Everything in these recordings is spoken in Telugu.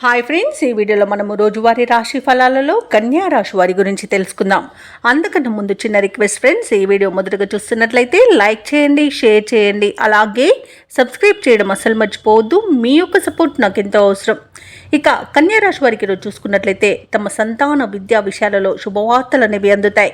హాయ్ ఫ్రెండ్స్, ఈ వీడియోలో మనము రోజువారీ రాశి ఫలాలలో కన్యా రాశి వారి గురించి తెలుసుకుందాం. అందుకన్నా ముందు చిన్న రిక్వెస్ట్ ఫ్రెండ్స్, ఈ వీడియో మొదటగా చూస్తున్నట్లయితే లైక్ చేయండి, షేర్ చేయండి, అలాగే సబ్స్క్రైబ్ చేయడం అసలు మర్చిపోవద్దు. మీ యొక్క సపోర్ట్ నాకు ఎంతో అవసరం. ఇక కన్యా రాశి వారికి ఈరోజు చూసుకున్నట్లయితే తమ సంతాన విద్యా విషయాలలో శుభవార్తలు అనేవి అందుతాయి.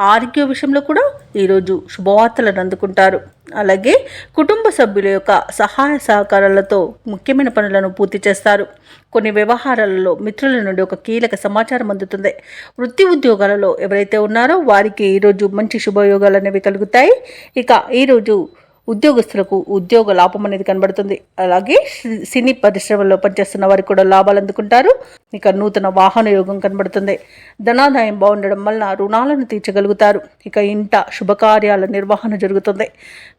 ఆరోగ్య విషయంలో కూడా ఈరోజు శుభవార్తలను అందుకుంటారు. అలాగే కుటుంబ సభ్యుల యొక్క సహాయ సహకారాలతో ముఖ్యమైన పనులను పూర్తి చేస్తారు. కొన్ని వ్యవహారాలలో మిత్రుల నుండి ఒక కీలక సమాచారం అందుతుంది. వృత్తి ఉద్యోగాలలో ఎవరైతే ఉన్నారో వారికి ఈరోజు మంచి శుభయోగాలు అనేవి కలుగుతాయి. ఇక ఈరోజు ఉద్యోగస్తులకు ఉద్యోగ లాభం అనేది కనబడుతుంది. అలాగే సినీ పరిశ్రమల్లో పనిచేస్తున్న వారికి కూడా లాభాలు అందుకుంటారు. ఇక నూతన వాహన యోగం కనబడుతుంది. ధనాదాయం బాగుండడం వలన రుణాలను తీర్చగలుగుతారు. ఇక ఇంట శుభకార్యాల నిర్వహణ జరుగుతుంది.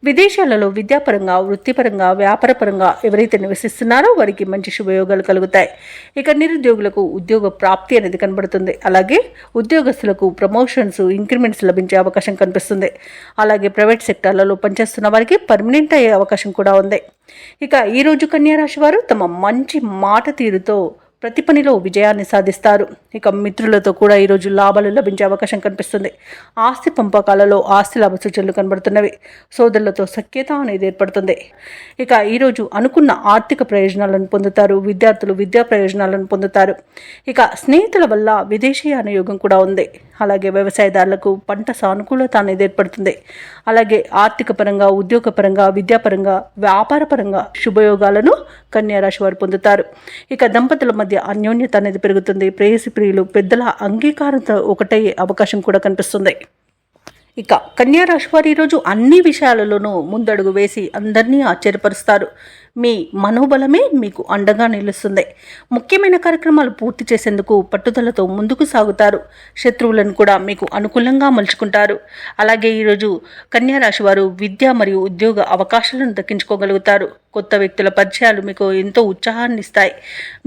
విదేశాలలో విద్యాపరంగా, వృత్తిపరంగా, వ్యాపారపరంగా ఎవరైతే నివసిస్తున్నారో వారికి మంచి శుభయోగాలు కలుగుతాయి. ఇక నిరుద్యోగులకు ఉద్యోగ ప్రాప్తి అనేది కనబడుతుంది. అలాగే ఉద్యోగస్తులకు ప్రమోషన్స్, ఇంక్రిమెంట్స్ లభించే అవకాశం కనిపిస్తుంది. అలాగే ప్రైవేట్ సెక్టార్లలో పనిచేస్తున్న వారికి పర్మనెంట్ అయ్యే అవకాశం కూడా ఉంది. ఇక ఈరోజు కన్యా రాశి వారు తమ మంచి మాట తీరుతో ప్రతి పనిలో విజయాన్ని సాధిస్తారు. ఇక మిత్రులతో కూడా ఈరోజు లాభాలు లభించే అవకాశం కనిపిస్తుంది. ఆస్తి పంపకాలలో ఆస్తి లాభ సూచనలు కనబడుతున్నవి. సోదరులతో సఖ్యత అనేది ఏర్పడుతుంది. ఇక ఈరోజు అనుకున్న ఆర్థిక ప్రయోజనాలను పొందుతారు. విద్యార్థులు విద్యా ప్రయోజనాలను పొందుతారు. ఇక స్నేహితుల వల్ల విదేశీయాన యోగం కూడా ఉంది. అలాగే వ్యవసాయదారులకు పంట సానుకూలత అనేది ఏర్పడుతుంది. అలాగే ఆర్థిక పరంగా, ఉద్యోగపరంగా, విద్యాపరంగా, వ్యాపారపరంగా శుభయోగాలను కన్యా రాశి వారు పొందుతారు. ఇక దంపతుల మధ్య అన్యోన్యత అనేది పెరుగుతుంది. ప్రేయసి ప్రియులు పెద్దల అంగీకారంతో ఒకటయ్యే అవకాశం కూడా కనిపిస్తుంది. ఇక కన్యా రాశి వారు ఈరోజు అన్ని విషయాలలోనూ ముందడుగు వేసి అందరినీ ఆశ్చర్యపరుస్తారు. మీ మనోబలమే మీకు అండగా నిలుస్తుంది. ముఖ్యమైన కార్యక్రమాలు పూర్తి చేసేందుకు పట్టుదలతో ముందుకు సాగుతారు. శత్రువులను కూడా మీకు అనుకూలంగా మలుచుకుంటారు. అలాగే ఈరోజు కన్యా రాశి వారు విద్య మరియు ఉద్యోగ అవకాశాలను దక్కించుకోగలుగుతారు. కొత్త వ్యక్తుల పరిచయాలు మీకు ఎంతో ఉత్సాహాన్ని ఇస్తాయి.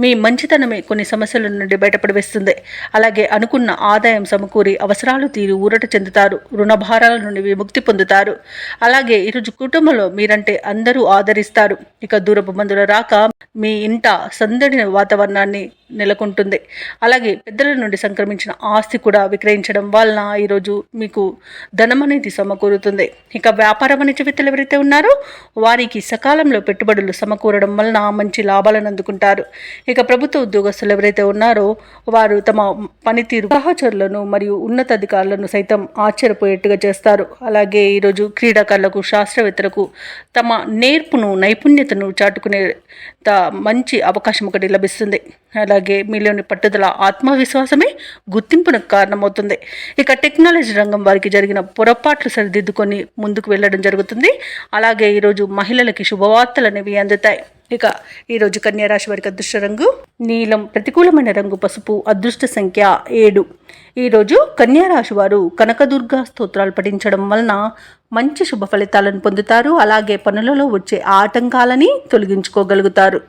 మీ మంచితనమే కొన్ని సమస్యల నుండి బయటపడివేస్తుంది. అలాగే అనుకున్న ఆదాయం సమకూరి అవసరాలు తీరి ఊరట చెందుతారు. రుణభారాల నుండి విముక్తి పొందుతారు. అలాగే ఈరోజు కుటుంబంలో మీరంటే అందరూ ఆదరిస్తారు. ఇక దూరపు బంధువుల రాక మీ ఇంట సందడి వాతావరణాన్ని నెలకొంటుంది. అలాగే పెద్దల నుండి సంక్రమించిన ఆస్తి కూడా విక్రయించడం వలన ఈరోజు మీకు ధనం అనేది సమకూరుతుంది. ఇక వ్యాపార వాణిజ్యవేత్తలు ఎవరైతే ఉన్నారో వారికి సకాలంలో పెట్టుబడులు సమకూరడం వలన మంచి లాభాలను అందుకుంటారు. ఇక ప్రభుత్వ ఉద్యోగస్తులు ఎవరైతే ఉన్నారో వారు తమ పనితీరు సహచరులను మరియు ఉన్నతాధికారులను సైతం ఆశ్చర్యపోయేట్టుగా చేస్తారు. అలాగే ఈరోజు క్రీడాకారులకు, శాస్త్రవేత్తలకు తమ నేర్పును, నైపుణ్యతను చాటుకునే మంచి అవకాశం ఒకటి లభిస్తుంది. అలాగే మీలోని పట్టుదల, ఆత్మవిశ్వాసమే గుర్తింపునకు కారణమవుతుంది. ఇక టెక్నాలజీ రంగం వారికి జరిగిన పొరపాట్లు సరిదిద్దుకొని ముందుకు వెళ్ళడం జరుగుతుంది. అలాగే ఈరోజు మహిళలకి శుభవార్తలు అనేవి అందుతాయి. ఇక ఈరోజు కన్యా రాశి వారికి అదృష్ట రంగు నీలం, ప్రతికూలమైన రంగు పసుపు, అదృష్ట సంఖ్య 7. ఈరోజు కన్యా రాశి వారు కనకదుర్గా స్తోత్రాలు పఠించడం వలన మంచి శుభ ఫలితాలను పొందుతారు. అలాగే పనులలో వచ్చే ఆటంకాలని తొలగించుకోగలుగుతారు.